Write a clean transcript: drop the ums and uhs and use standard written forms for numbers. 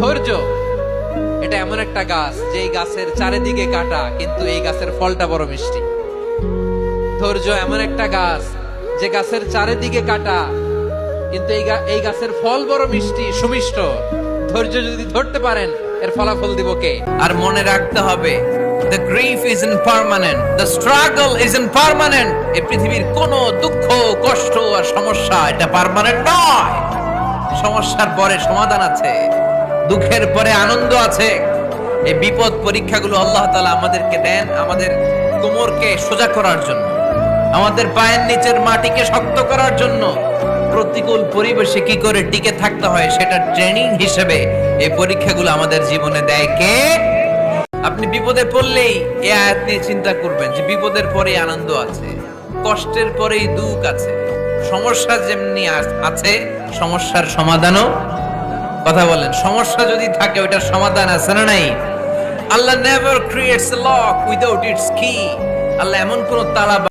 ধৈর্য এটা এমন একটা গাছ যে গাছের চারিদিকে কাটা, কিন্তু এই গাছের ফলটা বড় মিষ্টি। ধৈর্য এমন একটা গাছ যে গাছের চারিদিকে কাটা, কিন্তু এই গাছের ফল বড় মিষ্টি, সুমিষ্ট। ধৈর্য যদি ধরতে পারেন, এর ফলাফল দিব কে? আর মনে রাখতে হবে, the grief isn't permanent, the struggle isn't permanent. এই পৃথিবীর কোন দুঃখ, কষ্ট আর সমস্যা এটা পার্মানেন্ট নয়। সমস্যার পরে সমাধান আছে, দুঃখের পরে আনন্দ আছে। এই বিপদ পরীক্ষাগুলো আল্লাহ তাআলা আমাদেরকে দেন আমাদের কোমরকে সোজা করার জন্য, আমাদের পায়ের নিচের মাটিকে শক্ত করার জন্য। প্রতিকূল পরিবেশে কি করে টিকে থাকতে হয় সেটা ট্রেনিং হিসেবে এই পরীক্ষাগুলো আমাদের জীবনে দেয় কে? আপনি বিপদে পড়লেই এই আয়াত নিয়ে চিন্তা করবেন যে বিপদের পরেই আনন্দ আছে, কষ্টের পরেই দুঃখ আছে। সমস্যা যেমনি আছে, সমস্যার সমাধানও। কথা বলেন, সমস্যা যদি থাকে ওইটার সমাধান আছে না নাই? Allah never creates a lock without its key. Allah এমন কোন তালা